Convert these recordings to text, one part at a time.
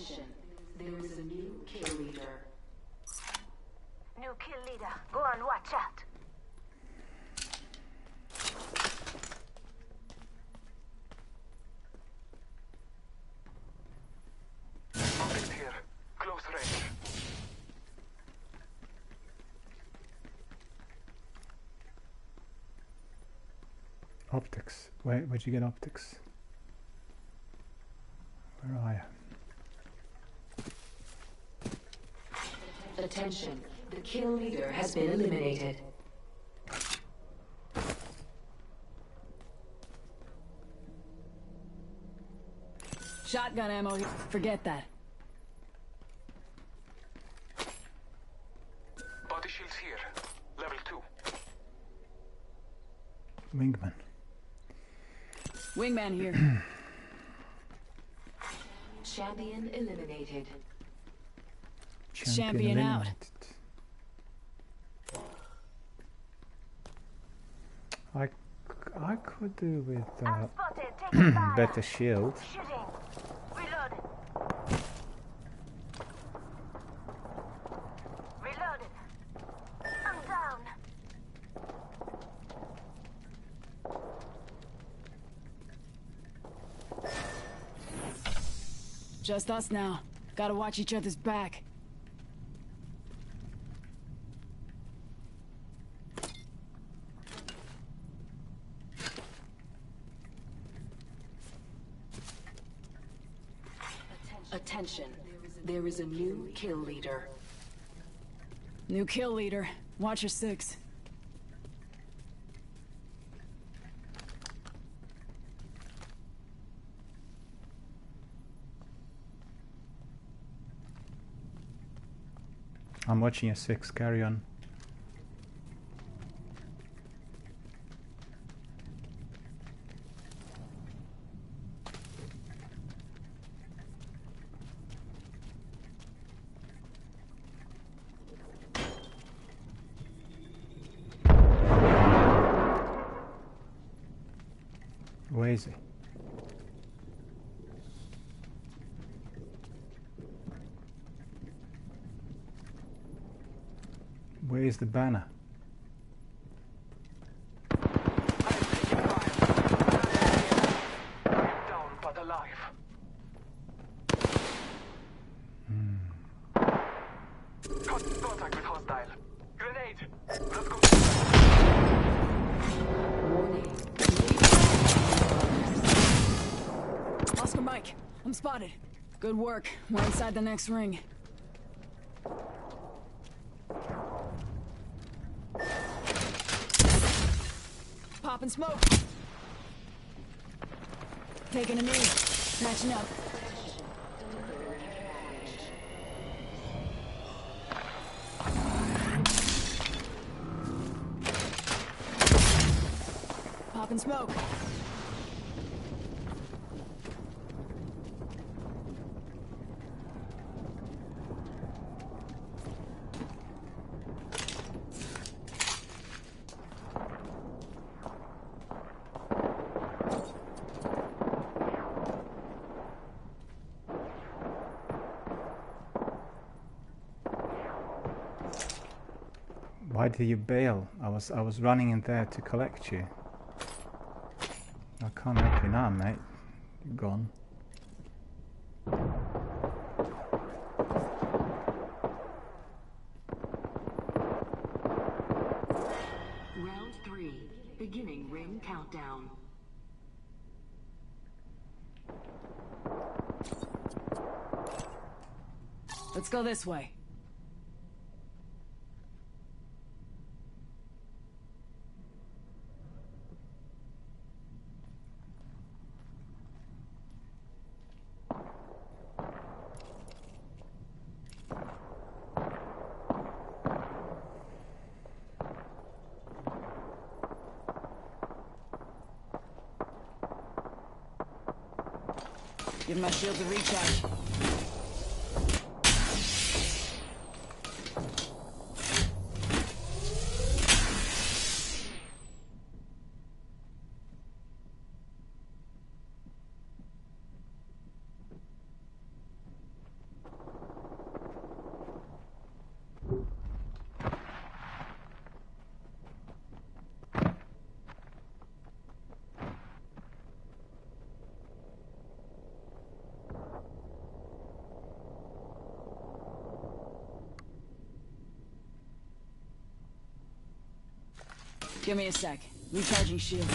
Attention, there is a new kill leader. New kill leader. Go on, watch out. Optics here. Close range. Optics. Where'd you get optics? Where are you? Attention, the kill leader has been eliminated. Shotgun ammo here. Forget that. Body shields here. Level 2. Wingman. Wingman here. Champion eliminated. Champion out. I could do with I'm spotted. Taking fire. better shield. Shooting. Reloaded. Reloaded. I'm down. Just us now. Gotta watch each other's back. Attention, there is a new kill leader. New kill leader. Watch your 6. I'm watching your 6. Carry on. Where is he? Where is the banner? Down but alive. Contact with hostile. Grenade. Let's go. Warning. Oscar Mike, I'm spotted. Good work. We're inside the next ring. Pop and smoke. Taking a knee. Matching up. Pop and smoke. Why did you bail? I was running in there to collect you. I can't help you now, mate. You're gone. Round 3, beginning ring countdown. Let's go this way. Give my shield a recharge. Give me a sec. Recharging shield.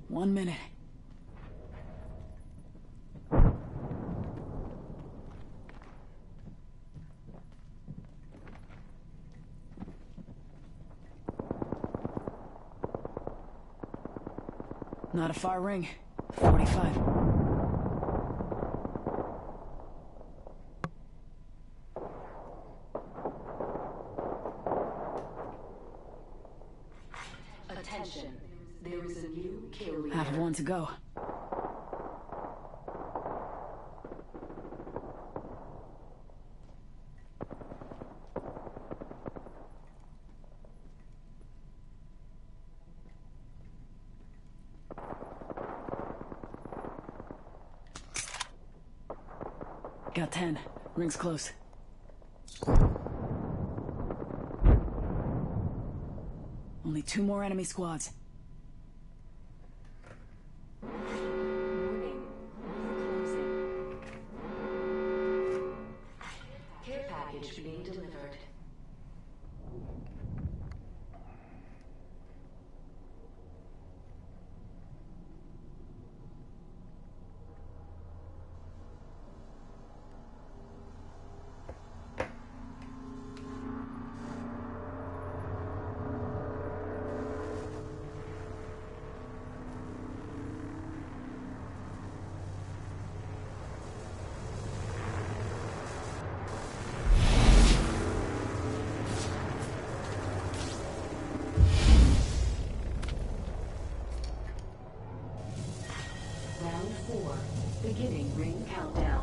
One minute. Not a far ring. 45. Attention. There is a new kill leader. Half of one to go. Got 10. Ring's close. Only 2 more enemy squads. Warning. Closing. Care package being delivered. Round 4. Beginning ring countdown.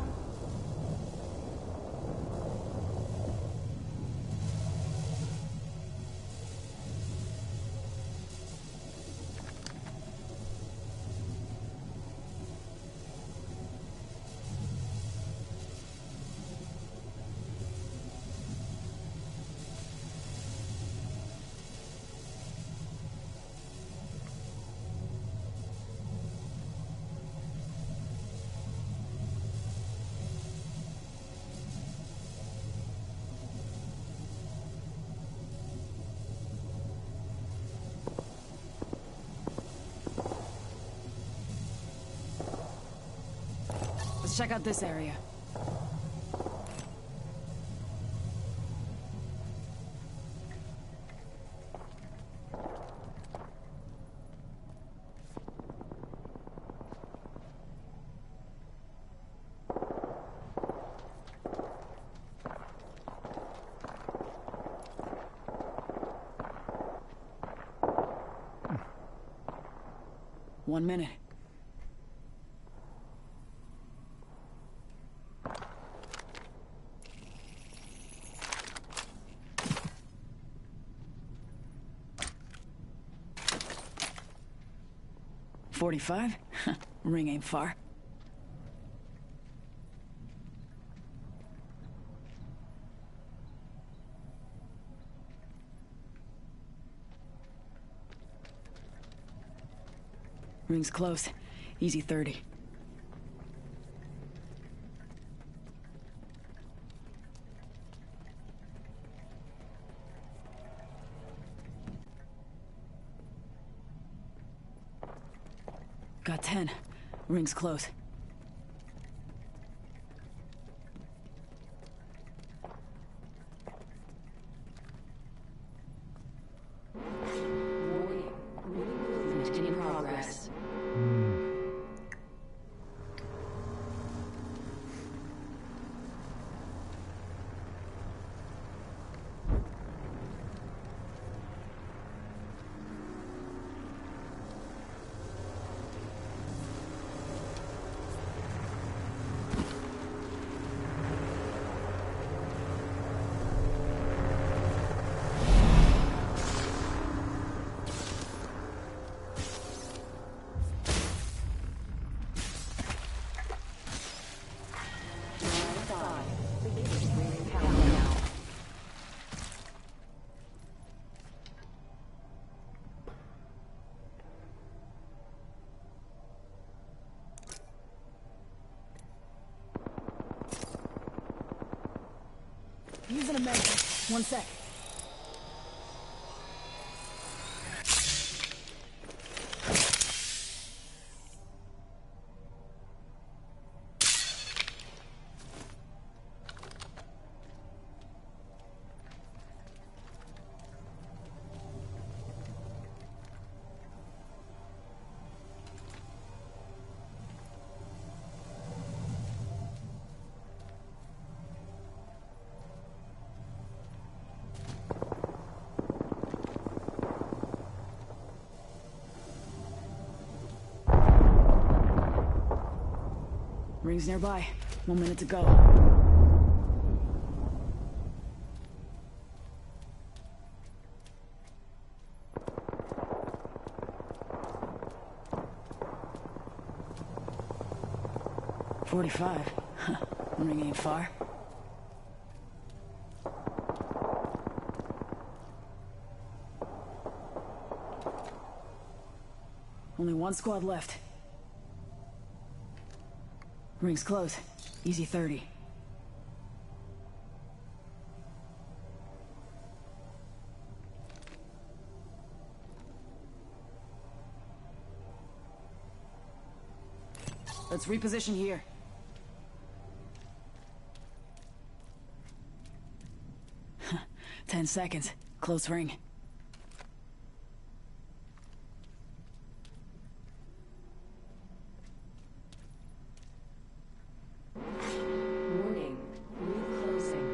Let's check out this area. One minute. .45? Ring ain't far. Ring's close. Easy 30. Got 10. Ring's close. Warning. Ring movement in progress. Using a medkit. One sec. Rings nearby. 1 minute to go. .45. Huh. Ring ain't far. Only one squad left. Ring's close. Easy 30. Let's reposition here. Huh. 10 seconds. Close ring. Warning. Ring closing.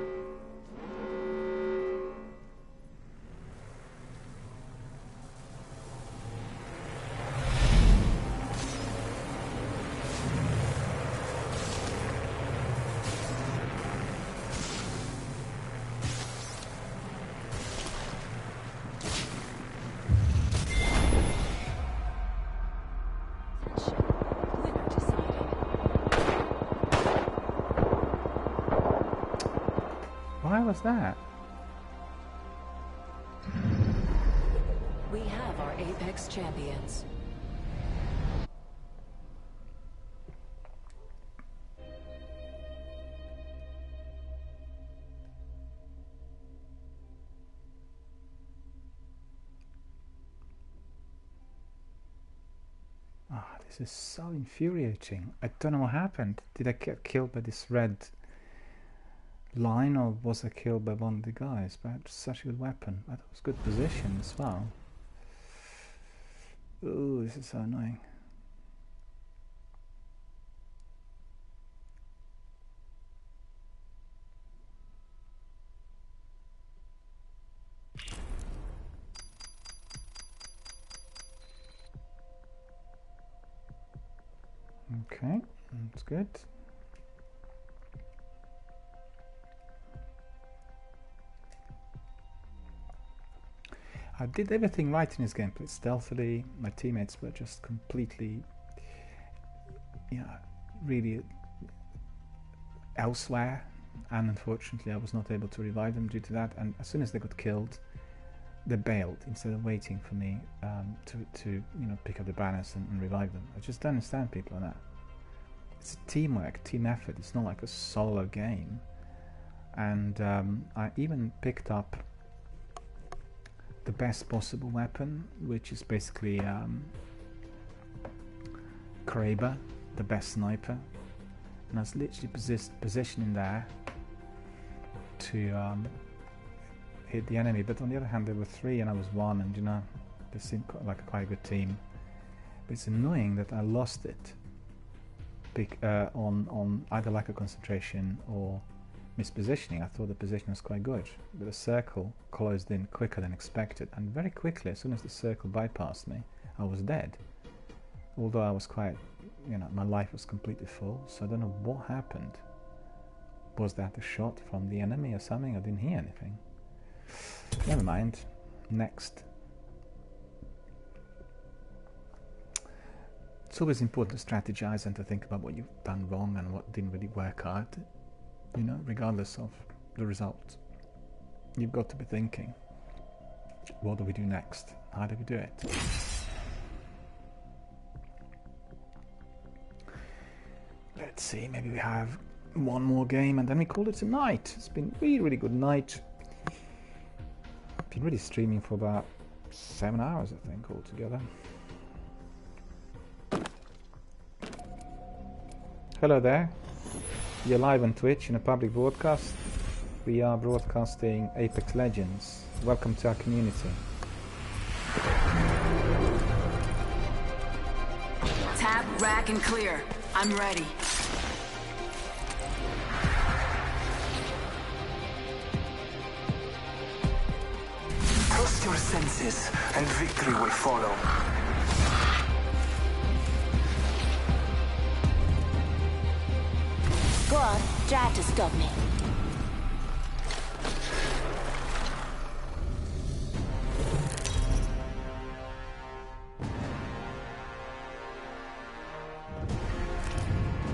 Winner decided. Why was that? We have our Apex champions. Ah, this is so infuriating. I don't know what happened. Did I get killed by this red line, or was I killed by one of the guys? But I had such a good weapon. That was good position as well. Ooh, this is so annoying. Okay, that's good. I did everything right in this game. Played stealthily. My teammates were just completely, really elsewhere, and unfortunately I was not able to revive them due to that. And as soon as they got killed, they bailed instead of waiting for me to pick up the banners and revive them. I just don't understand people on that. It's teamwork, team effort. It's not like a solo game. And I even picked up the best possible weapon, which is basically Kraber, the best sniper, and I was literally positioning there to hit the enemy. But on the other hand, there were three and I was one, and they seemed like quite a good team. But it's annoying that I lost it on either lack of concentration or mispositioning. I thought the position was quite good, but the circle closed in quicker than expected, and very quickly, as soon as the circle bypassed me, I was dead. Although I was quite, my life was completely full, so I don't know what happened. Was that a shot from the enemy or something? I didn't hear anything. Never mind. Next. It's always important to strategize and to think about what you've done wrong and what didn't really work out. Regardless of the result, you've got to be thinking, what do we do next? How do we do it? Let's see, maybe we have one more game and then we call it a night. It's been really, really good night. Been really streaming for about 7 hours, I think, altogether. Hello there. You're live on Twitch in a public broadcast. We are broadcasting Apex Legends. Welcome to our community. Tap, rack, and clear. I'm ready. Trust your senses, and victory will follow. Go on, try to stop me.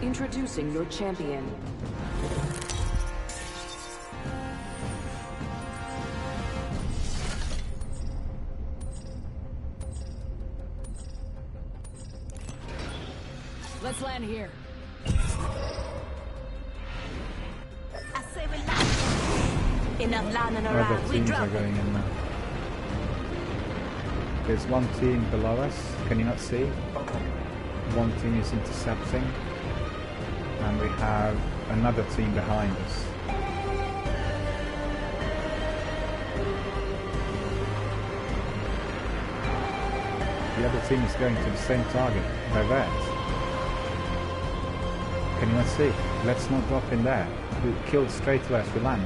Introducing your champion. Let's land here. I say we land. Enough landing Other around. We teams drop are it. going in now. There's one team below us. Can you not see? One team is intercepting. And we have another team behind us. The other team is going to the same target. Divert. Can you not see? Let's not drop in there. We killed straight away as we land.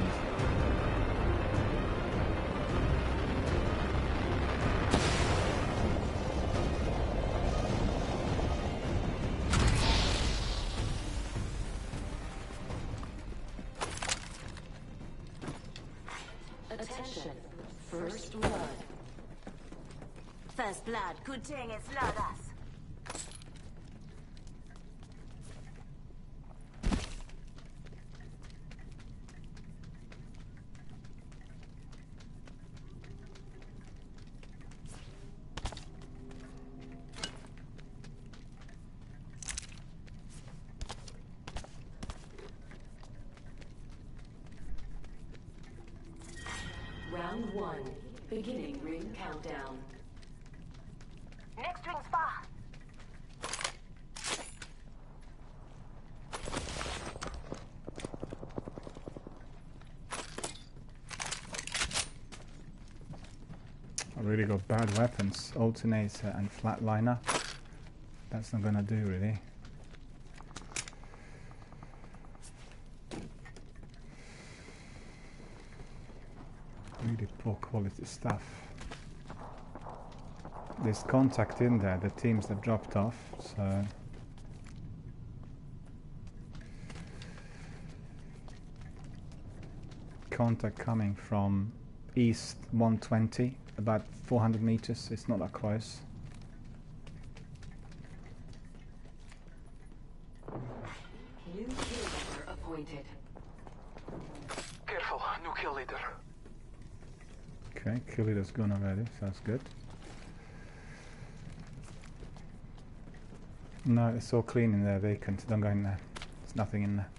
Attention. First blood. First blood, good thing it's not us. Round 1. Beginning ring countdown. Next ring's far. I really got bad weapons. Alternator and flatliner. That's not gonna do really. Really poor quality stuff. There's contact in there, the teams that dropped off, so contact coming from east 120, about 400 meters. It's not that close. New kill leader appointed. Careful, new kill leader. Okay, kill leader's gone already, so that's good. No, it's all clean in there, vacant. Don't go in there. There's nothing in there.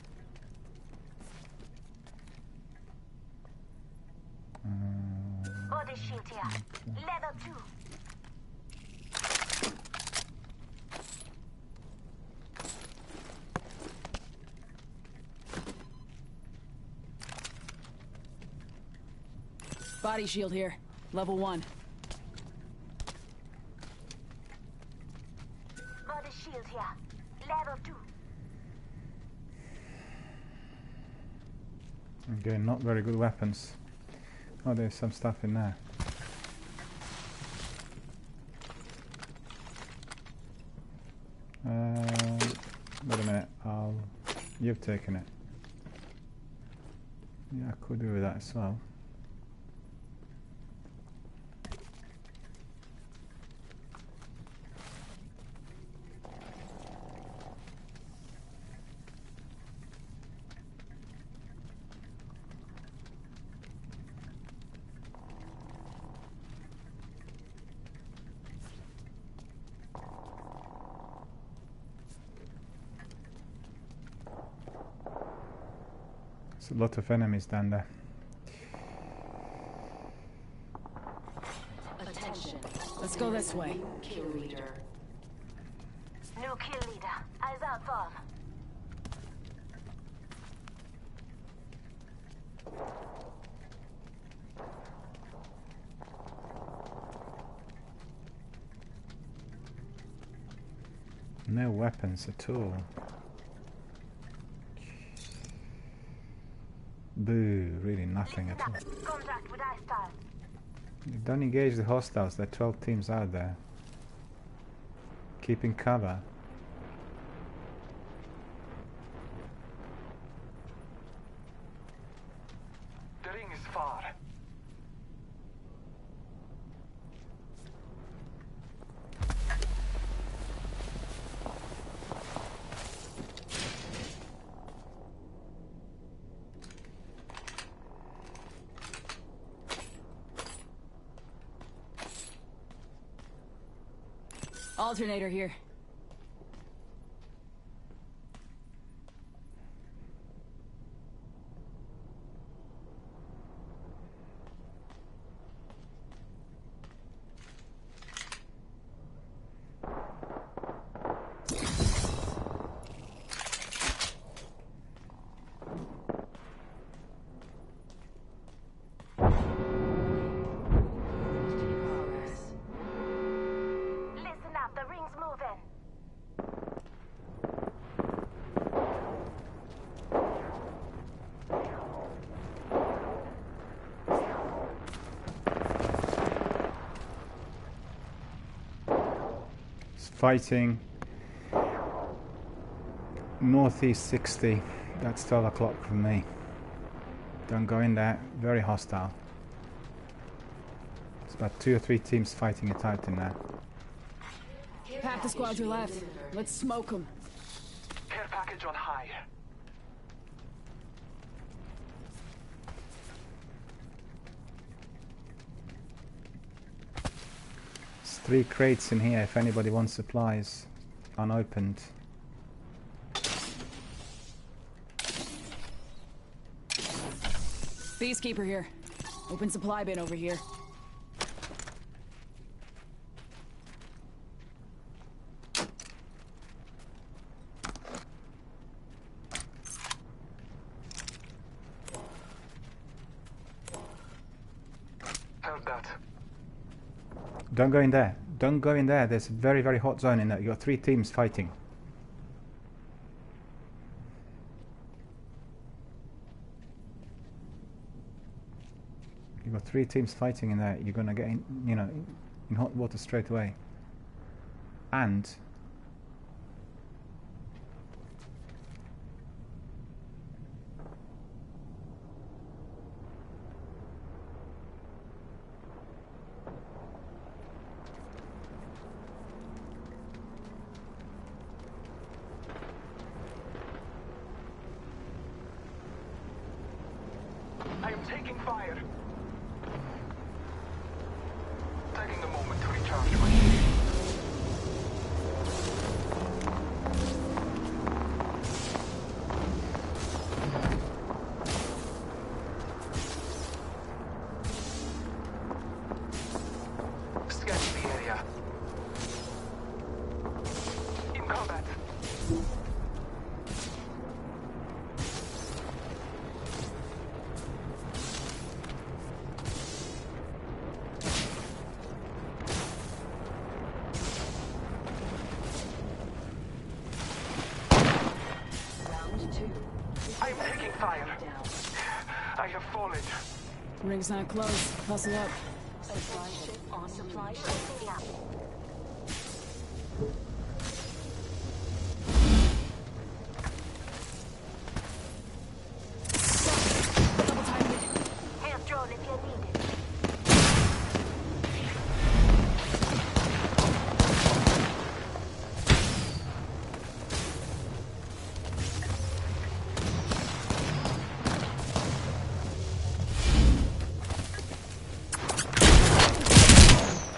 Body shield here. Level 2. Body shield here. Level 1. Body shield here. Level 2. Again, not very good weapons. Oh, there's some stuff in there. Wait a minute, you've taken it. Yeah, I could do with that as well. There's a lot of enemies down there. Attention. Let's go this way. Kill leader. New kill leader. Eyes out for him. No weapons at all. Boo, really nothing at all. Contact with hostile. Don't engage the hostiles, there are 12 teams out there. Keeping cover. The ring is far. Alternator here. Listen up, the ring's moving. It's fighting. Northeast 60. That's 12 o'clock from me. Don't go in there. Very hostile. It's about 2 or 3 teams fighting it out in there. Half the squads are left. Let's smoke them. Care package on high. There's 3 crates in here if anybody wants supplies. Unopened. Peacekeeper here. Open supply bin over here. Heard that. Don't go in there. Don't go in there. There's a very, very hot zone in there. You got 3 teams fighting. You've got 3 teams fighting in there. You're gonna get in, you know, in hot water straight away. And I am taking fire. Taking a moment to recharge my shield. Scanning the area. In combat. Round 2. I am taking fire. Down. I have fallen. Ring's not close. Hustle up. Supply ship on supply ship. Moving up. Double time it. Here's drone if you need it.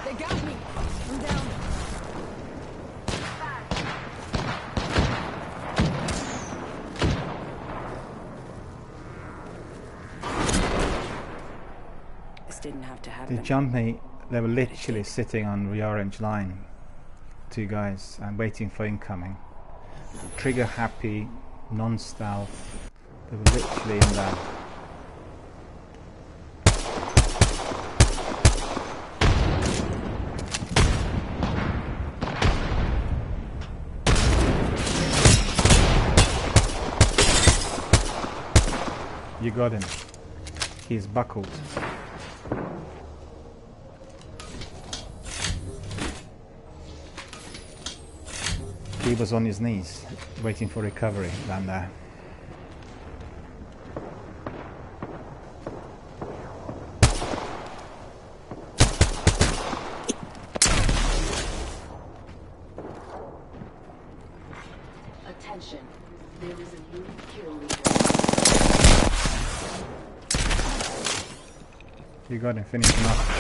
They got me. I'm down. didn't have to They happen. jumped me. They were literally sitting on the orange line. 2 guys, and waiting for incoming. Trigger happy, non-stealth. They were literally in there. You got him. He's buckled. He was on his knees, waiting for recovery down there. Attention. There is a new kill leader. You got him, finish him off.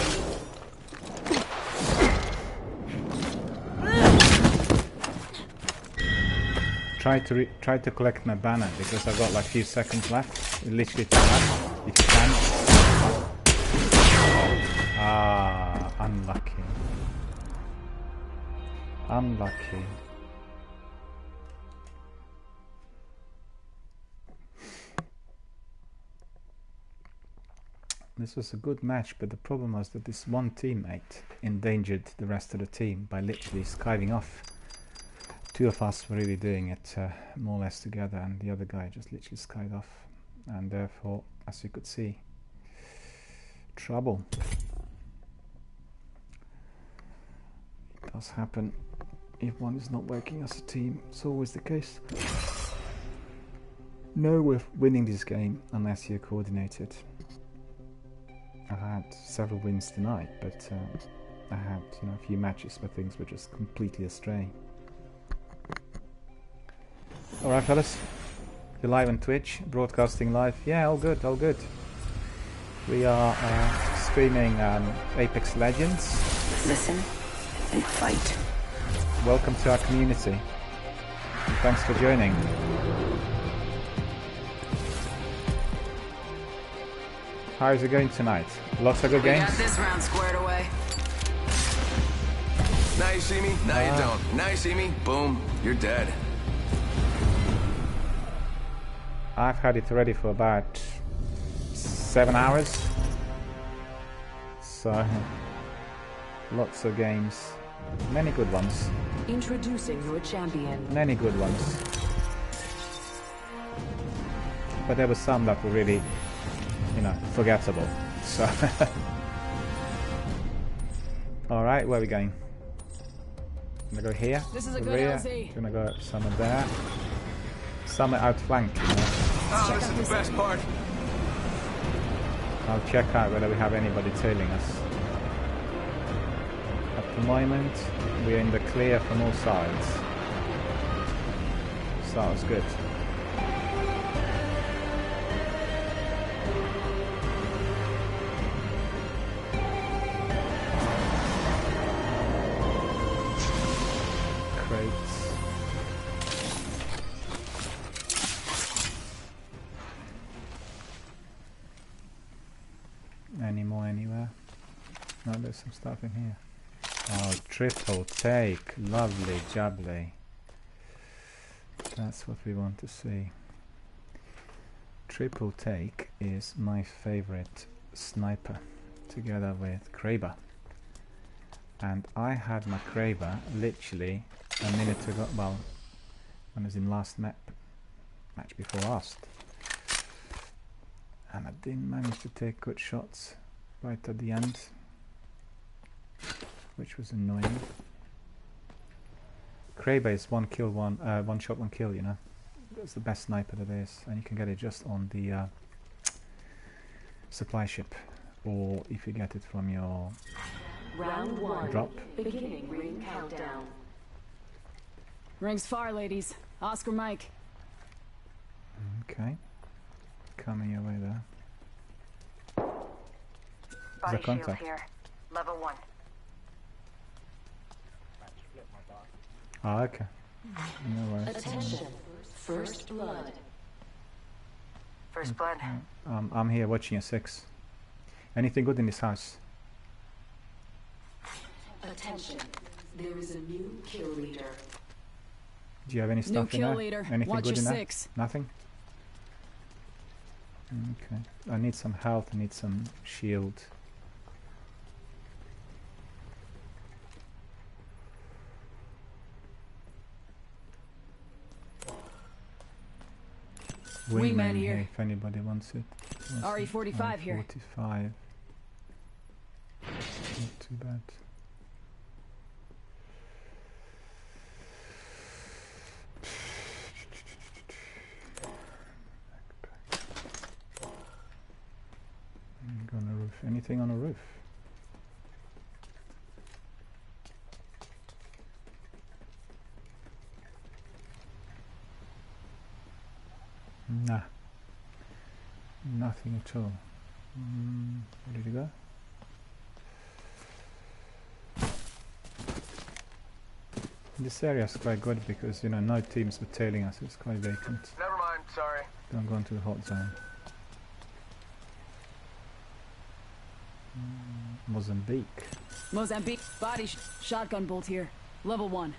Try to collect my banner because I've got like a few seconds left. Literally 2 left, if you can. Ah, unlucky. Unlucky. This was a good match, but the problem was that this one teammate endangered the rest of the team by literally skiving off. 2 of us were really doing it more or less together, and the other guy just literally skived off, and therefore, as you could see, trouble. It does happen if one is not working as a team. It's always the case. No way of winning this game unless you're coordinated. I had several wins tonight, but I had a few matches where things were just completely astray. Alright fellas, you're live on Twitch, broadcasting live. Yeah, all good, all good. We are streaming Apex Legends. Listen and fight. Welcome to our community. And thanks for joining. How's it going tonight? Lots of good games? We got this round squared away. Now you see me, now you don't. Now you see me, boom, you're dead. I've had it ready for about 7 hours. So, lots of games. Many good ones. Introducing your champion. Many good ones. But there were some that were really, forgettable. So, alright, where are we going? I'm gonna go here. This is a over good here. LZ. Gonna go somewhere there. Somewhere outflanked. Oh, this is the best part. I'll check out whether we have anybody tailing us. At the moment, we're in the clear from all sides. So that was good. Crates. Any more anywhere? No, there's some stuff in here. Oh, triple take. Lovely jubbly. That's what we want to see. Triple take is my favorite sniper, together with Kraber. And I had my Kraber literally a minute ago, well, when I was in last match before last. And I didn't manage to take good shots right at the end, which was annoying. Kraber is one shot, one kill, That's the best sniper there is, and you can get it just on the supply ship, or if you get it from your Round 1. drop. Beginning ring countdown. Rings far, ladies. Oscar Mike. Okay. Coming your way there. Body shield contact. here. Level 1. Oh, okay. No worries. Attention. First blood. First blood. I'm here watching a 6. Anything good in this house? Attention. There is a new kill leader. Do you have any New stuff in kill there? leader. Anything Watch good your in there? six. Nothing? Okay. I need some health, I need some shield. Wingman here. If anybody wants it. RE45 here. 45. Not too bad. On the roof. Anything on the roof? Nah. Nothing at all. Where did it go? This area is quite good because, you know, no teams were tailing us. It's quite vacant. Never mind, sorry. Don't go into the hot zone. Mozambique. Mozambique. Body shotgun bolt here. Level 1.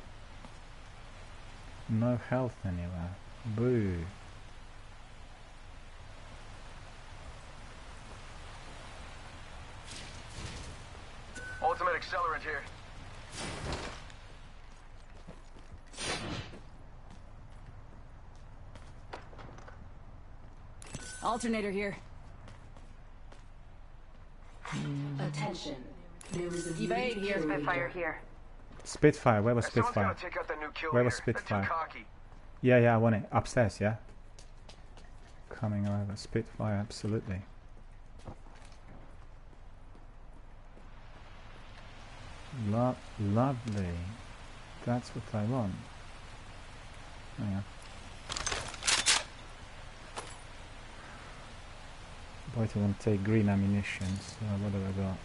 No health anywhere. Boo. Ultimate accelerant here. Alternator here. Attention. There is a new Evade here. kill Spitfire leader. here. Spitfire. Where was Someone's Spitfire? gotta take out that new kill Where leader. was Spitfire? They're too cocky. Yeah, I want it. Upstairs, yeah? Coming over. Spitfire, absolutely. Lovely. That's what I want. Hang on. Boy, I want to take green ammunition, so what have I got?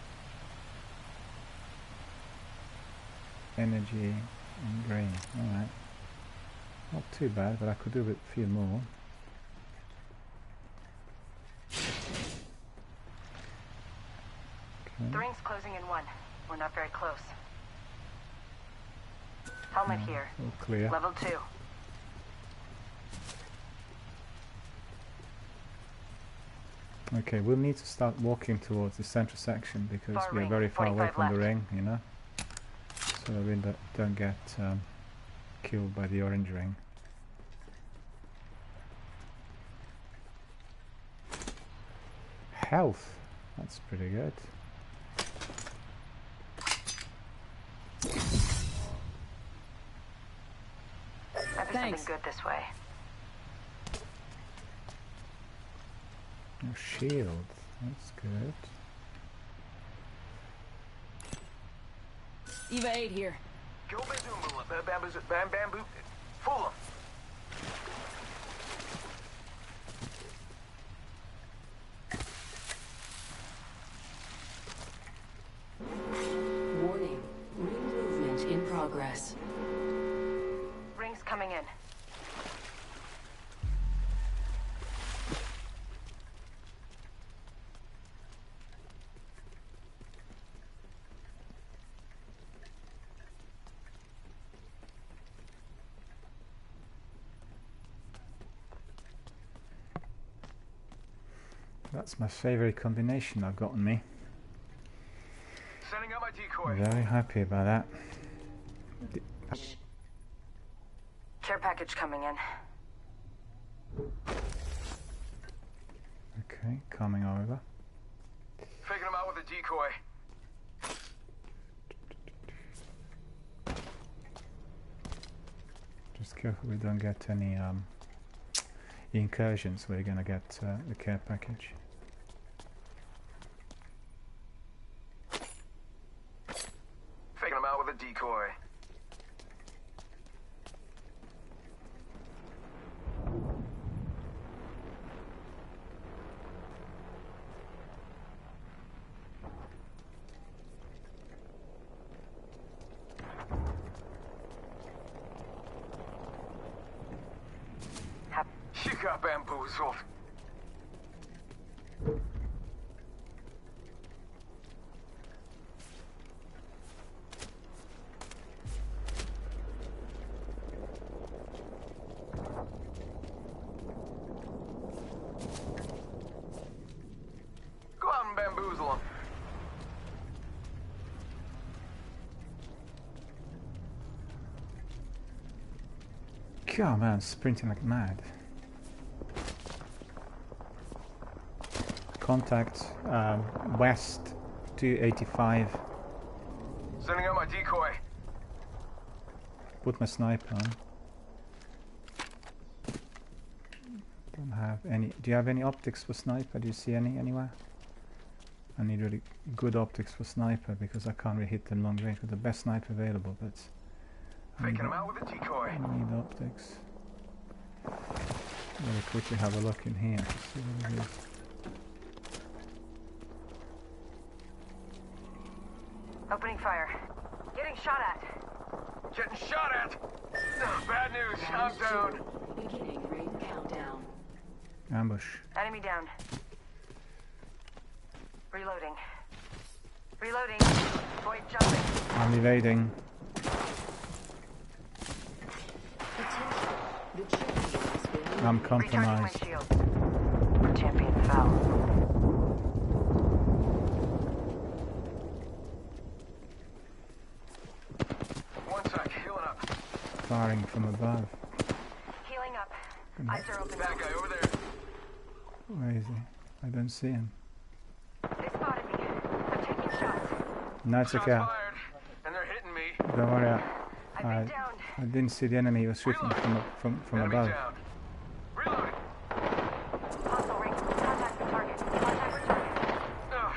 Energy and green. Alright. Not too bad, but I could do with a few more. The ring's closing in 1. We're not very close. Helmet here. All clear. Level 2. Okay, we'll need to start walking towards the central section because Far we're ring, very far away 45 from the left. ring, you know? So we don't get killed by the orange ring. Health! That's pretty good. Might be Thanks. something good this way. Oh, shield. That's good. Eva 8 here. Go bamboo. Fool 'em. Warning. Ring movement in progress. Ring's coming in. That's my favorite combination I've got on me. Sending out my decoy. Very happy about that. Care package coming in. Okay, coming over. Faking them out with a decoy. Just careful we don't get any incursions where you're gonna get the care package. Faking them out with a decoy. You got bamboozled. along. God, man, sprinting like mad. Contact west 285. Sending out my decoy. Put my sniper on. Don't have any. Do you have any optics for sniper? Do you see any anywhere? I need really good optics for sniper because I can't really hit them long range with the best sniper available. But Faking him out with a decoy. I need optics. Let me quickly have a look in here. See what it is. Opening fire. Getting shot at. Getting shot at! Oh, bad news, I'm down. Beginning ring countdown. Ambush. Enemy down. Reloading. Reloading. Void jumping. I'm evading. The champion has been I'm Recharging my compromised. shield. Champion fell. One sec, healing up. Firing from above. Healing up. Eyes are open. Bad guy over there. Where is he? I don't see him. They spotted me. I'm taking shots. No, it's Shots okay. fired, and they're hitting me. Don't worry. I've been down. I didn't see the enemy. He was shooting from Enemy above. down. Reloading. Hostile ring. Contact the target. Contact the target. Oh,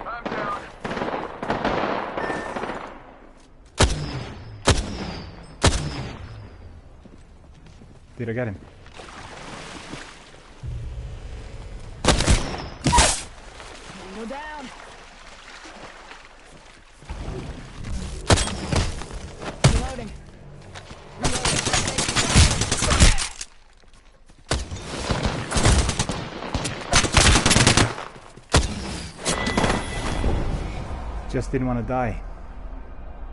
I'm down. Did I get him? Go down. Reloading. Just didn't want to die.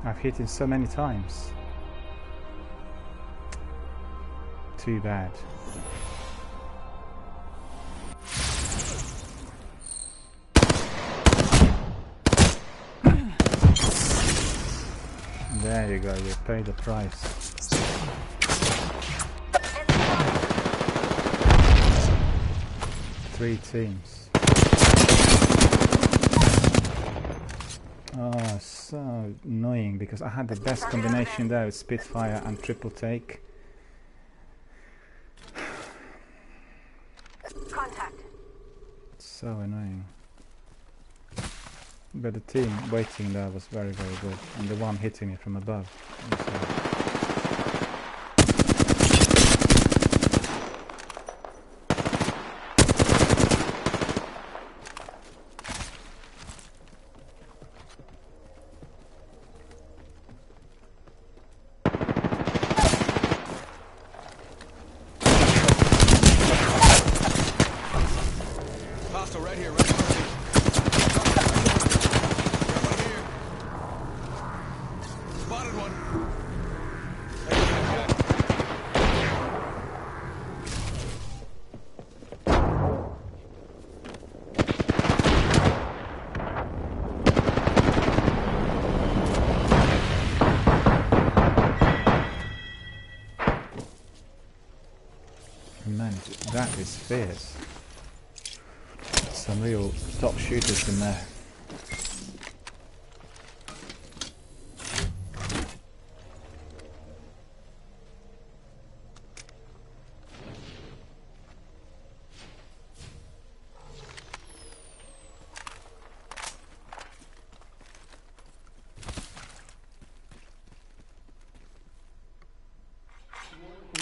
I've hit him so many times. Too bad. There you go, you pay the price. Three teams. Oh, so annoying because I had the best combination there with Spitfire and triple take. Contact. So annoying. But the team waiting there was very, very good. And the one hitting me from above. Hostile right here, right in front of me. Got one here. Spotted one. Hey, good guy. Man, that is fierce. Some real top shooters in there.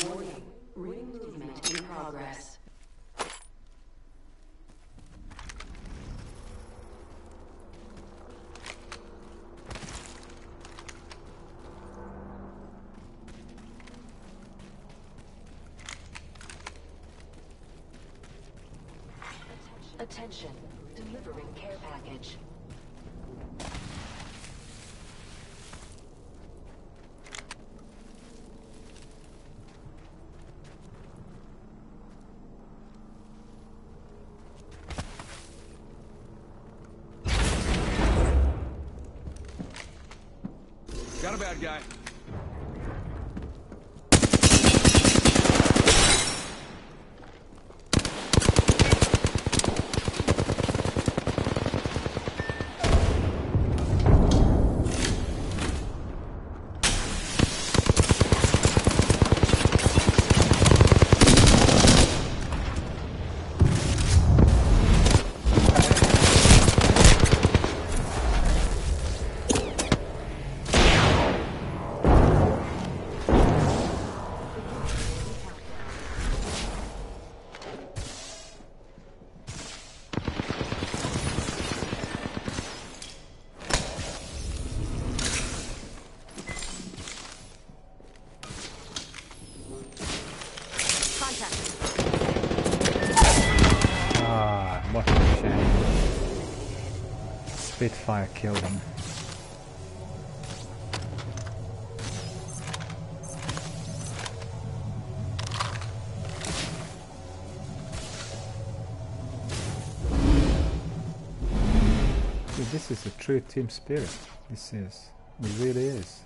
warning. Ring movement in progress. Attention. Delivering care package. Got a bad guy. What a shame. Spitfire killed him. Dude, this is a true team spirit. This is. It really is.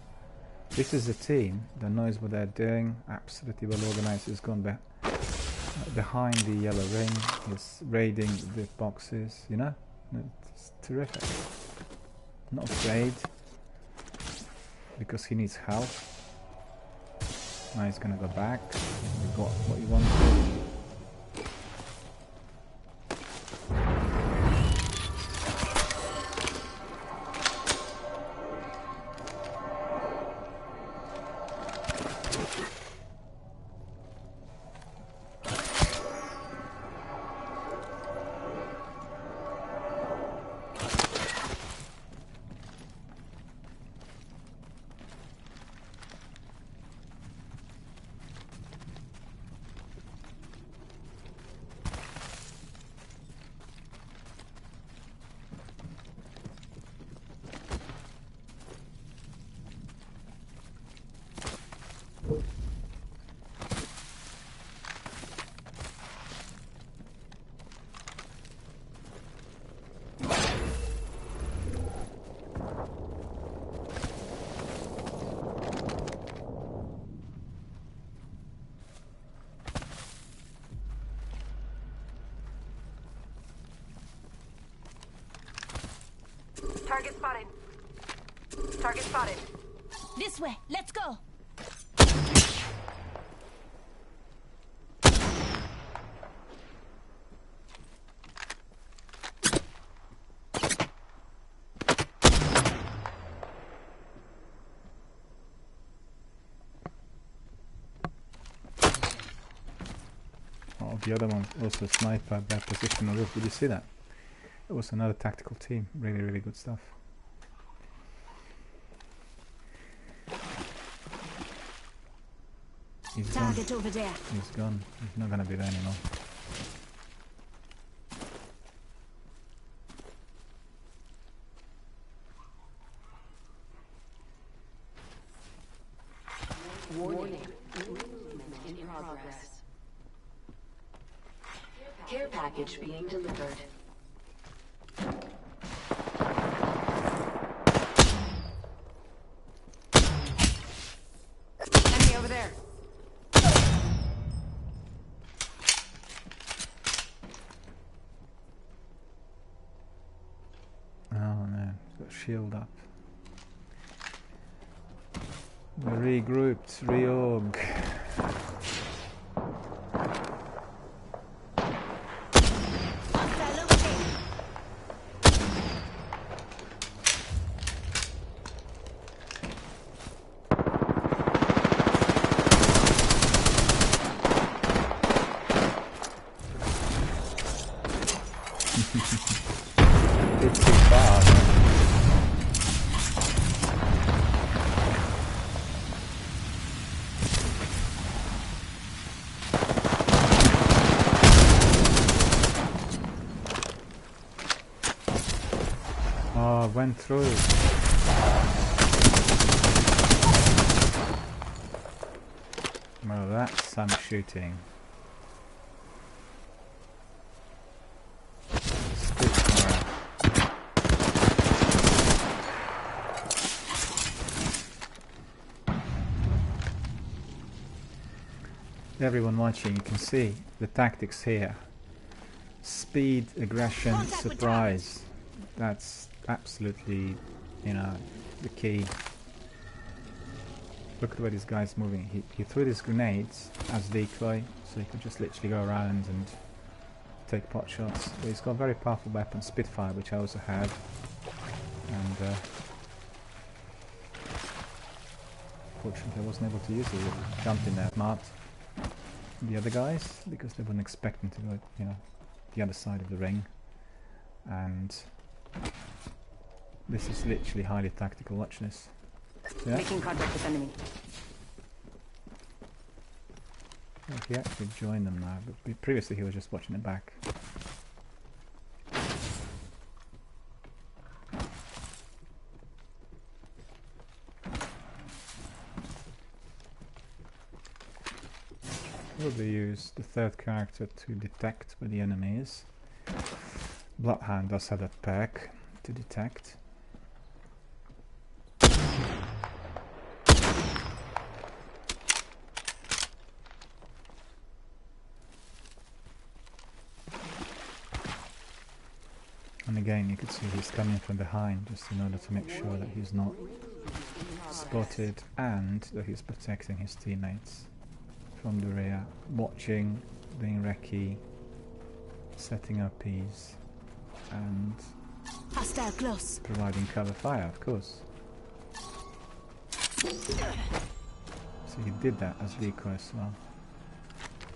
This is a team that knows what they're doing, absolutely well organized, has gone back behind the yellow ring, is raiding the boxes, you know? It's terrific. Not afraid because he needs help. Now he's gonna go back. He got what he wanted. Target spotted. Target spotted. This way, let's go. Oh, the other one also sniper at that position on the roof. Did you see that? It was another tactical team. Really, really good stuff. He's Target gone. over there. He's gone. He's not gonna be there anymore. Warning. Movement in progress. Care package being delivered. Enemy over there. Oh man, got shield up. We're regrouped, reorg. Hostile over there. Bit too far. Oh, went through. Well, that's some shooting. Spitfire. everyone watching, you can see the tactics here. Speed, aggression, Contact with surprise. That's absolutely, you know, the key. Look at where this guy's moving. He threw these grenades as decoy, so he could just literally go around and take pot shots. But he's got a very powerful weapon, Spitfire, which I also have. And fortunately I wasn't able to use it. He jumped in there, smart. The other guys, because they weren't expecting to go, you know, the other side of the ring. And this is literally highly tactical. Watch this. Yeah. Making contact with enemy. Well, he actually joined them now, but previously he was just watching it back. Probably use the third character to detect where the enemy is. Bloodhound does have that perk to detect. And again, you could see he's coming from behind just in order to make sure that he's not spotted and that he's protecting his teammates from the rear, watching, being recce, setting up P's, and Hostile close. providing cover fire, of course. So he did that as decoy as well.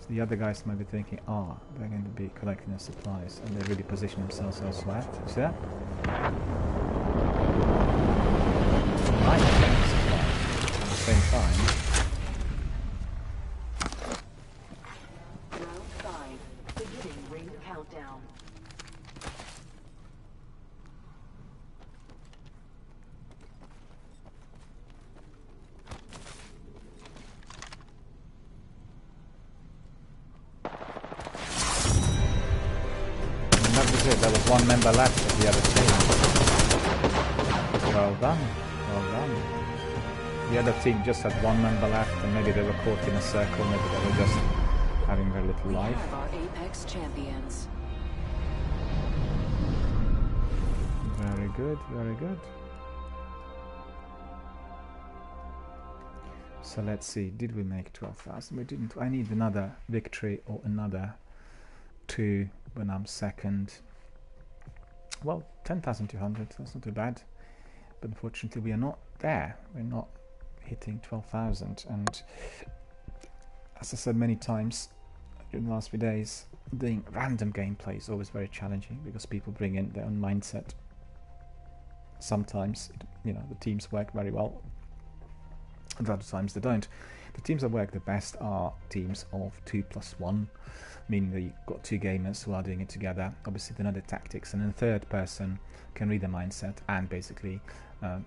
So the other guys might be thinking, oh, they're going to be collecting their supplies, and they really position themselves elsewhere. You see that? Might be getting supplies at the same time. Round 5. Beginning ring countdown. And that was it. There was one member left of the other team. Well done. Well done. The other team just had one member left, and maybe they were caught in a circle, maybe they were just having very little We life. have our Apex champions. Very good, very good. So let's see, did we make 12,000? We didn't. I need another victory or another 2 when I'm second. Well, 10,200, that's not too bad. But unfortunately we are not there. We're not hitting 12,000. And as I said many times in the last few days, doing random gameplay is always very challenging because people bring in their own mindset. Sometimes, you know, the teams work very well, and other times they don't. The teams that work the best are teams of 2+1, meaning that you've got 2 gamers who are doing it together. Obviously they know the tactics, and then a third person can read the mindset and basically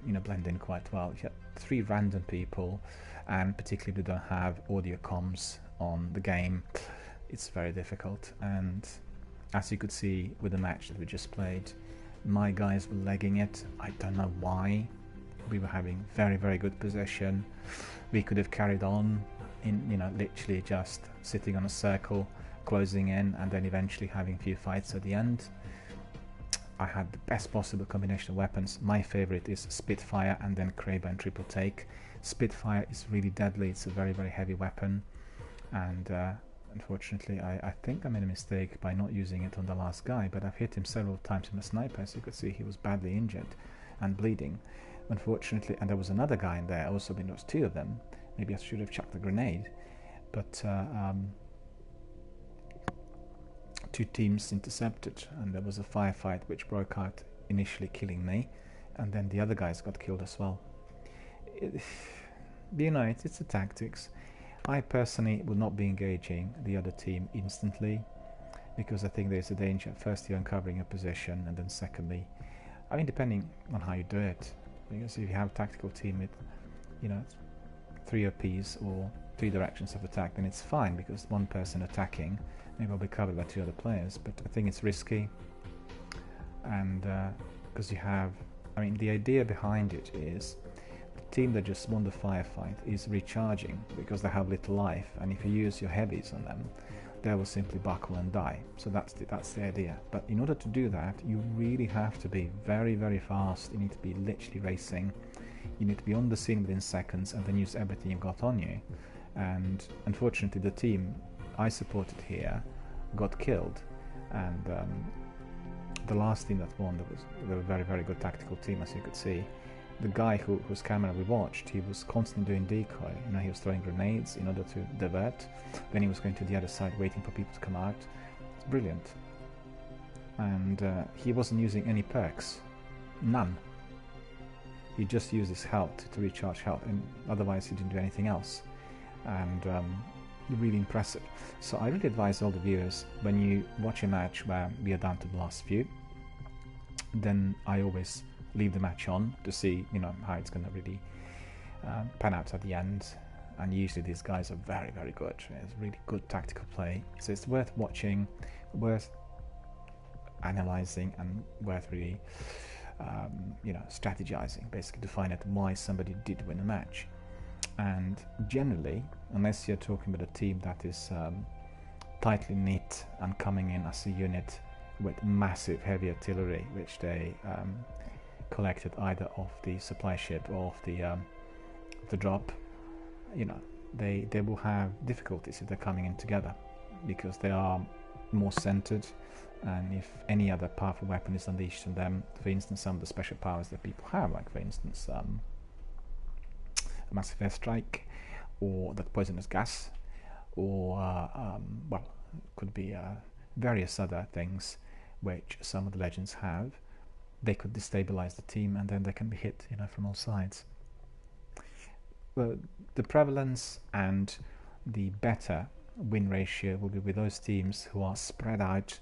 you know, blend in quite well. If you have 3 random people, and particularly if they don't have audio comms on the game, it's very difficult. And as you could see with the match that we just played, my guys were legging it. I don't know why. We were having very, very good possession. We could have carried on in, you know, literally just sitting on a circle, closing in, and then eventually having a few fights at the end. I had the best possible combination of weapons. My favorite is Spitfire and then Kraber and Triple Take. Spitfire is really deadly. It's a very, very heavy weapon, and unfortunately I think I made a mistake by not using it on the last guy, but I've hit him several times with a sniper. As you could see, he was badly injured and bleeding, unfortunately. And there was another guy in there also, but there was 2 of them. Maybe I should have chucked the grenade, but 2 teams intercepted, and there was a firefight which broke out, initially killing me, and then the other guys got killed as well. You know, it's the tactics. I personally would not be engaging the other team instantly, because I think there's a danger. First, you're uncovering a position, and then secondly, I mean, depending on how you do it, because if you have a tactical team with, you know, 3 OPs or 3 directions of attack, then it's fine, because one person attacking maybe will be covered by 2 other players. But I think it's risky, and because you have, I mean, the idea behind it is The team that just won the firefight is recharging because they have little life, and if you use your heavies on them, they will simply buckle and die. So that's the idea. But in order to do that, you really have to be very, very fast. You need to be literally racing. You need to be on the scene within seconds and then use everything you've got on you. And unfortunately, the team I supported here got killed, and the last team that won, they were a very, very good tactical team, as you could see. The guy whose camera we watched, he was constantly doing decoy. You know, he was throwing grenades in order to divert. Then he was going to the other side, waiting for people to come out. It's brilliant. And he wasn't using any perks, none. He just used his health to recharge health, and otherwise he didn't do anything else. And really impressive. So I really advise all the viewers, when you watch a match where we are down to the last few, then I always leave the match on to see, you know, how it's going to really pan out at the end. And usually these guys are very, very good. It's really good tactical play, so it's worth watching, worth analyzing, and worth really you know, strategizing, basically, to find out why somebody did win a match. And generally, unless you're talking about a team that is tightly knit and coming in as a unit with massive heavy artillery, which they collected either off the supply ship or off the drop, you know, they will have difficulties if they're coming in together, because they are more centered, and if any other powerful weapon is unleashed on them, for instance, some of the special powers that people have, like for instance a massive airstrike, or that poisonous gas, or well, could be various other things which some of the legends have, they could destabilize the team, and then they can be hit, you know, from all sides. The prevalence and the better win ratio will be with those teams who are spread out,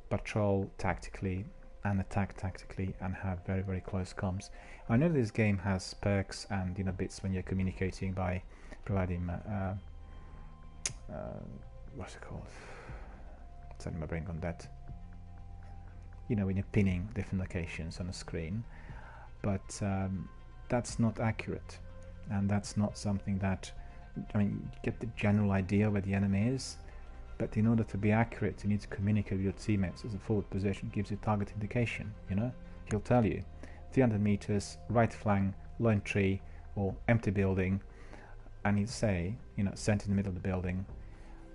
patrol tactically and attack tactically, and have very, very close comms. I know this game has perks and, you know, bits when you're communicating by providing what's it called? Sorry, my brain gone dead. You know, when you're pinning different locations on a screen, but that's not accurate, and that's not something that, I mean, you get the general idea where the enemy is, but in order to be accurate, you need to communicate with your teammates. As a forward position gives you target indication, you know, he'll tell you 300 meters, right flank, lone tree, or empty building, and he'd say, you know, center in the middle of the building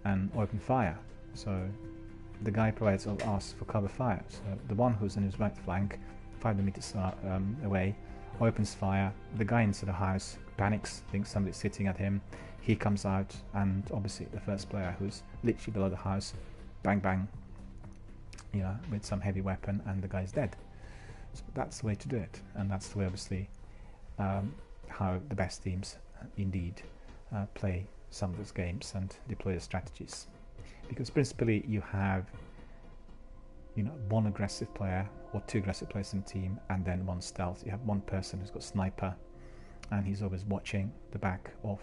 and open fire. So the guy provides or asks for cover fire. So the one who's in his right flank, 500 meters away, opens fire. The guy inside the house panics, thinks somebody's sitting at him. He comes out, and obviously the first player, who's literally below the house, bang bang, you know, with some heavy weapon, and the guy's dead. So that's the way to do it, and that's the way, obviously, how the best teams indeed play some of those games and deploy the strategies. Because principally you have, you know, one aggressive player or two aggressive players in the team, and then one stealth. You have one person who's got sniper, and he's always watching the back of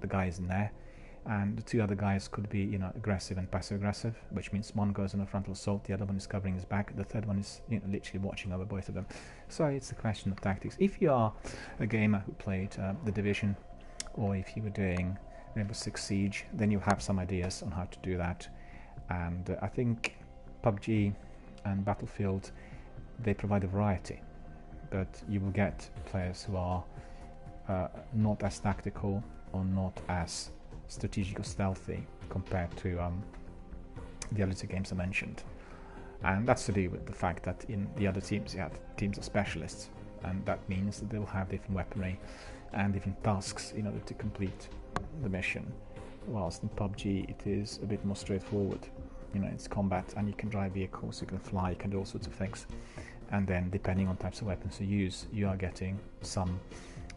the guys in there, and the two other guys could be, you know, aggressive and passive aggressive, which means one goes on a frontal assault, the other one is covering his back, the third one is, you know, literally watching over both of them. So it's a question of tactics. If you are a gamer who played The Division, or if you were doing Rainbow Six Siege, then you have some ideas on how to do that. And I think PUBG and Battlefield, they provide a variety, but you will get players who are not as tactical or not as strategic or stealthy compared to the other two games I mentioned. And that's to do with the fact that in the other teams you have teams of specialists, and that means that they will have different weaponry and different tasks in order to complete the mission, whilst in PUBG it is a bit more straightforward. You know, it's combat, and you can drive vehicles, you can fly, you can do all sorts of things, and then depending on types of weapons you use, you are getting some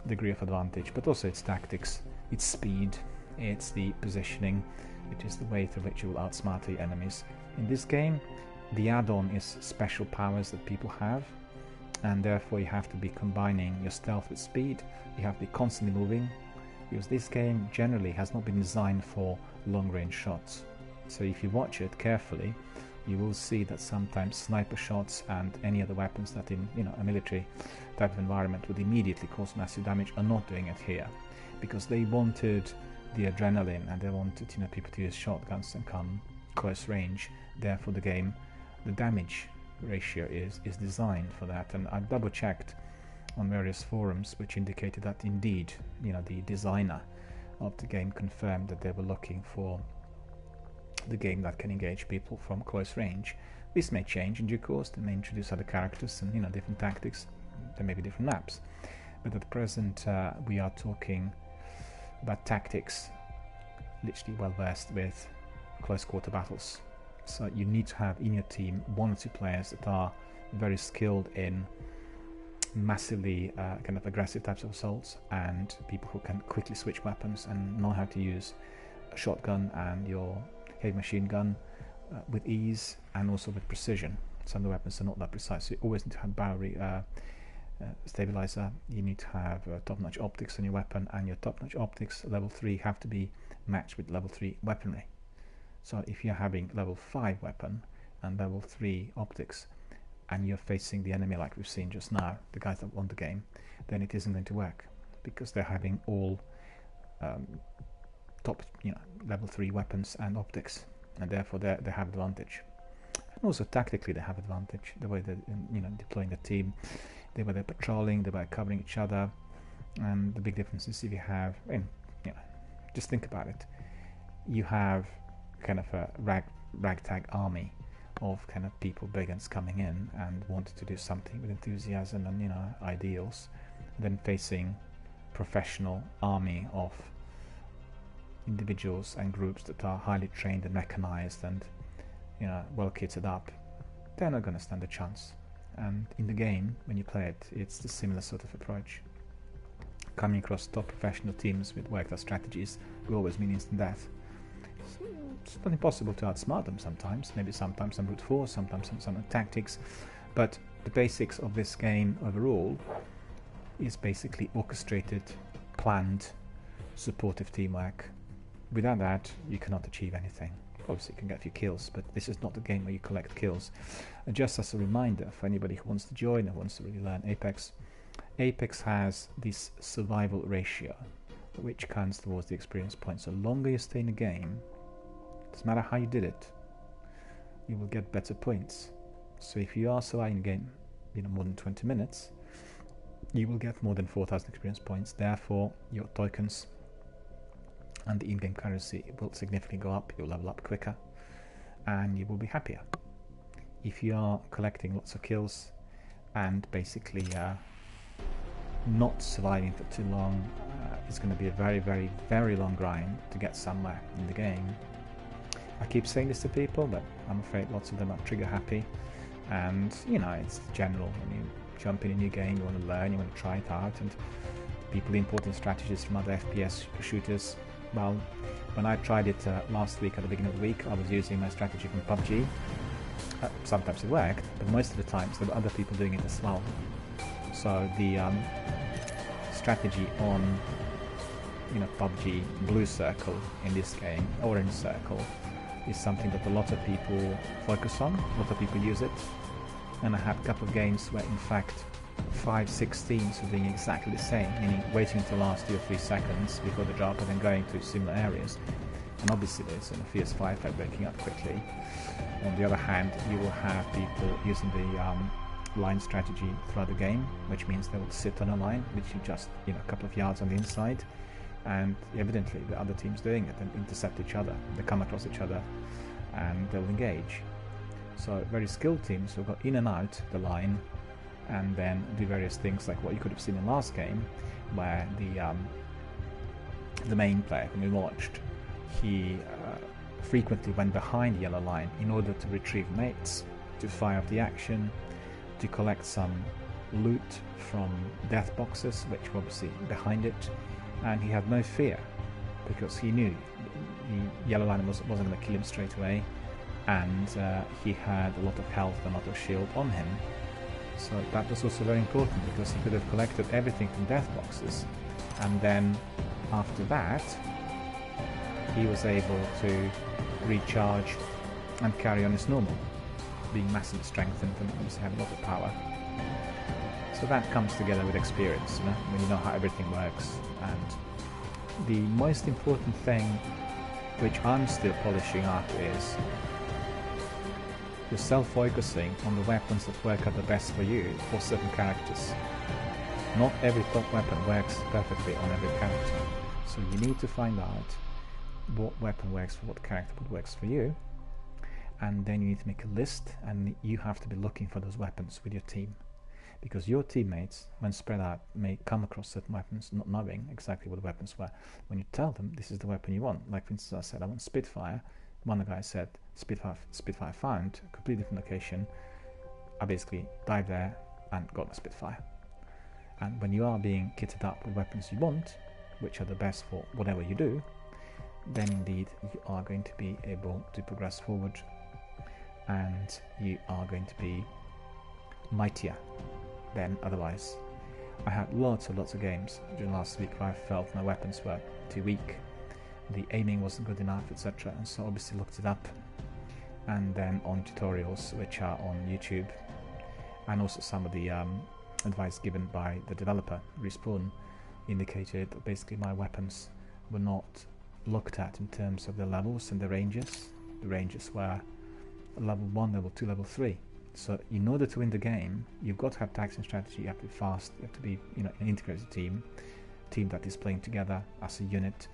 degree of advantage. But also it's tactics, it's speed, it's the positioning, it is the way through which you will outsmart the enemies. In this game, the add-on is special powers that people have, and therefore you have to be combining your stealth with speed. You have to be constantly moving, because this game generally has not been designed for long-range shots. So if you watch it carefully, you will see that sometimes sniper shots and any other weapons that in a military type of environment would immediately cause massive damage are not doing it here, because they wanted the adrenaline and they wanted people to use shotguns and come close range. Therefore the game, the damage ratio is designed for that, and I've double checked on various forums which indicated that indeed the designer of the game confirmed that they were looking for the game that can engage people from close range. This may change in due course, they may introduce other characters and different tactics, there may be different maps, but at present we are talking about tactics, literally well versed with close quarter battles. So you need to have in your team 1 or 2 players that are very skilled in massively kind of aggressive types of assaults, and people who can quickly switch weapons and know how to use a shotgun and your heavy machine gun with ease and also with precision. Some of the weapons are not that precise, so you always need to have barrel stabilizer, you need to have top-notch optics on your weapon, and your top-notch optics level 3 have to be matched with level 3 weaponry. So if you're having level 5 weapon and level 3 optics and you're facing the enemy like we've seen just now, the guys that won the game, then it isn't going to work, because they're having all top level 3 weapons and optics, and therefore they have advantage. And also tactically they have advantage, the way they're deploying the team, the way they're patrolling, the way they're covering each other. And the big difference is if you have, just think about it, you have kind of a ragtag army of kind of people, brigands coming in and wanting to do something with enthusiasm and ideals, then facing professional army of individuals and groups that are highly trained and mechanized and well kitted up. They're not going to stand a chance. And in the game, when you play it, it's the similar sort of approach. Coming across top professional teams with worked out strategies will always mean instant death. It's not impossible to outsmart them sometimes, maybe sometimes some brute force, sometimes some tactics, but the basics of this game overall is basically orchestrated, planned, supportive teamwork. Without that, you cannot achieve anything. Obviously you can get a few kills, but this is not a game where you collect kills. And just as a reminder for anybody who wants to join and wants to really learn Apex, Apex has this survival ratio, which counts towards the experience points. So the longer you stay in a game, doesn't matter how you did it, you will get better points. So if you are surviving a game more than 20 minutes, you will get more than 4,000 experience points. Therefore your tokens and the in-game currency will significantly go up, you'll level up quicker, and you will be happier. If you are collecting lots of kills and basically not surviving for too long, it's going to be a very, very, very long grind to get somewhere in the game. I keep saying this to people, but I'm afraid lots of them are trigger happy, and it's general. When you jump in a new game, you want to learn, you want to try it out, and people importing strategies from other FPS shooters. Well, when I tried it last week at the beginning of the week, I was using my strategy from PUBG. Sometimes it worked, but most of the times there were other people doing it as well. So the strategy on PUBG blue circle, in this game orange circle, is something that a lot of people focus on, a lot of people use it, and I had a couple of games where in fact 5-6 teams were doing exactly the same, meaning waiting until the last 2 or 3 seconds before the drop and then going to similar areas. And obviously there's a fierce firefight breaking up quickly. On the other hand, you will have people using the line strategy throughout the game, which means they will sit on a line, which is just a couple of yards on the inside, and evidently the other team's doing it and intercept each other. They come across each other and they'll engage. So very skilled teams will go in and out the line and then do various things like what you could have seen in the last game, where the main player whom we watched, he frequently went behind the yellow line in order to retrieve mates, to fire up the action, to collect some loot from death boxes, which were obviously behind it, and he had no fear because he knew the yellow line wasn't going to kill him straight away, and he had a lot of health and a lot of shield on him. So that was also very important, because he could have collected everything from death boxes, and then after that he was able to recharge and carry on as normal. being massively strengthened and obviously have a lot of power. So that comes together with experience, you know, when you know how everything works. And the most important thing, which I'm still polishing up, is yourself focusing on the weapons that work out the best for you for certain characters. Not every top weapon works perfectly on every character, so you need to find out what weapon works for what character, what works for you, and then you need to make a list, and you have to be looking for those weapons with your team, because your teammates, when spread out, may come across certain weapons not knowing exactly what the weapons were. When you tell them this is the weapon you want, like for instance I said I want Spitfire, one of the guys said Spitfire found, a completely different location. I basically dived there and got the Spitfire. And when you are being kitted up with weapons you want, which are the best for whatever you do, then indeed you are going to be able to progress forward, and you are going to be mightier than otherwise. I had lots of games during last week where I felt my weapons were too weak, the aiming wasn't good enough, etc. And so obviously looked it up, and then on tutorials which are on YouTube, and also some of the advice given by the developer, Respawn, indicated that basically my weapons were not looked at in terms of the levels and the ranges. The ranges were level 1, level 2, level 3. So in order to win the game, you've got to have tactics and strategy, you have to be fast, you have to be, you know, an integrated team that is playing together as a unit.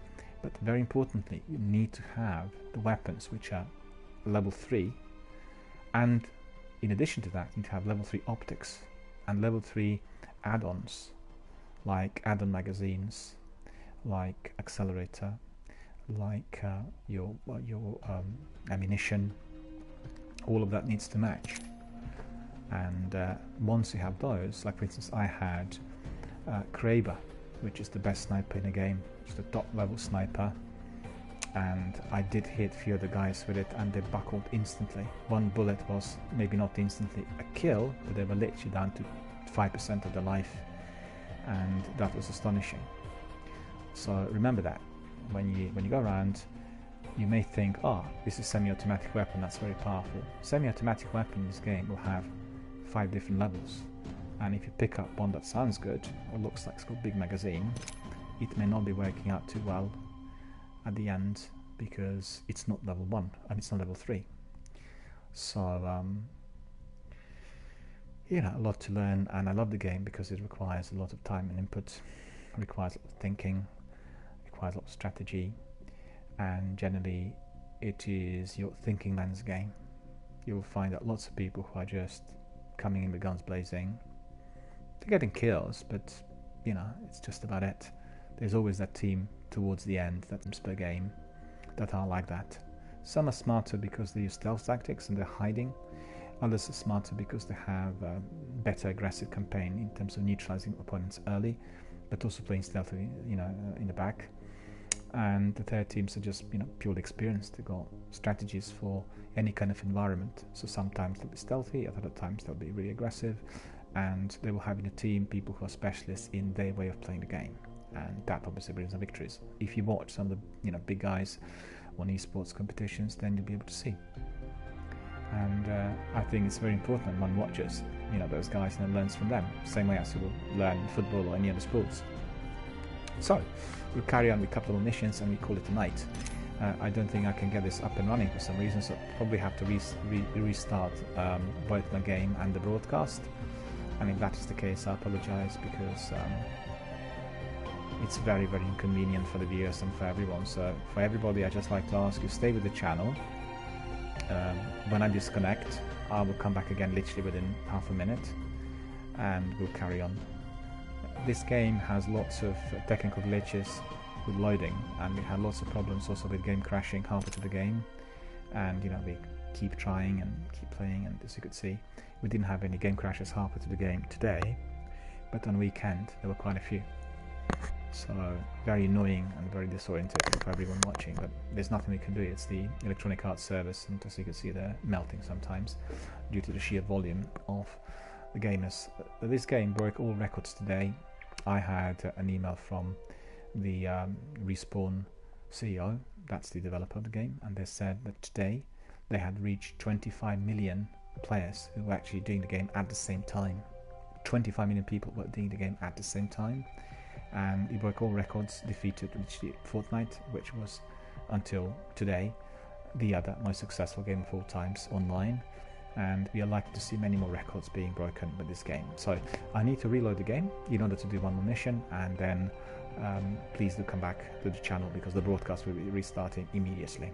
But very importantly, you need to have the weapons which are level 3, and in addition to that, you need to have level 3 optics and level 3 add-ons, like add-on magazines, like accelerator, like your ammunition. All of that needs to match. And once you have those, like for instance I had Kraber, which is the best sniper in the game, just a top level sniper, and I did hit a few of the guys with it and they buckled instantly. One bullet was maybe not instantly a kill, but they were literally down to 5% of their life, and that was astonishing. So remember that when you go around, you may think, oh, this is semi-automatic weapon, that's very powerful. Semi-automatic weapon in this game will have 5 different levels, and if you pick up one that sounds good or looks like it's got a big magazine, it may not be working out too well at the end because it's not level 1 and it's not level 3. So you know, a lot to learn, and I love the game because it requires a lot of time and input, it requires a lot of thinking, it requires a lot of strategy, and generally it is your thinking man's game. You will find that lots of people who are just coming in with guns blazing, they're getting kills, but you know, it's just about it. There's always that team towards the end, that teams per game, that are like that. Some are smarter because they use stealth tactics and they're hiding. Others are smarter because they have a better aggressive campaign in terms of neutralizing opponents early, but also playing stealthily, you know, in the back. And the third teams are just, you know, purely experienced. They've got strategies for any kind of environment. So sometimes they'll be stealthy, at other times they'll be really aggressive, and they will have in a team people who are specialists in their way of playing the game. And that obviously brings them victories. If you watch some of the, you know, big guys on esports competitions, then you'll be able to see. And I think it's very important that one watches, you know, those guys and learns from them, same way as you will learn in football or any other sports. So we'll carry on with a couple of missions and we call it a night. I don't think I can get this up and running for some reason, so I'll probably have to restart both my game and the broadcast. And if that is the case, I apologize, because it's very, very inconvenient for the viewers and for everyone. So for everybody, I just like to ask you, stay with the channel. When I disconnect, I will come back again literally within half a minute, and we'll carry on. This game has lots of technical glitches with loading, and we had lots of problems also with game crashing halfway to the game, and you know, we keep trying and keep playing, and as you could see, we didn't have any game crashes halfway to the game today, but on weekend there were quite a few. So very annoying and very disoriented for everyone watching, but there's nothing we can do. It's the Electronic Arts service, and as you can see, they're melting sometimes due to the sheer volume of the gamers. This game broke all records today. I had an email from the Respawn CEO, that's the developer of the game, and they said that today they had reached 25 million players who were actually doing the game at the same time. 25 million people were doing the game at the same time, and he broke all records, defeated Fortnite, which was until today the other most successful game of all times online, and we are likely to see many more records being broken with this game. So I need to reload the game in order to do one more mission, and then please do come back to the channel because the broadcast will be restarting immediately.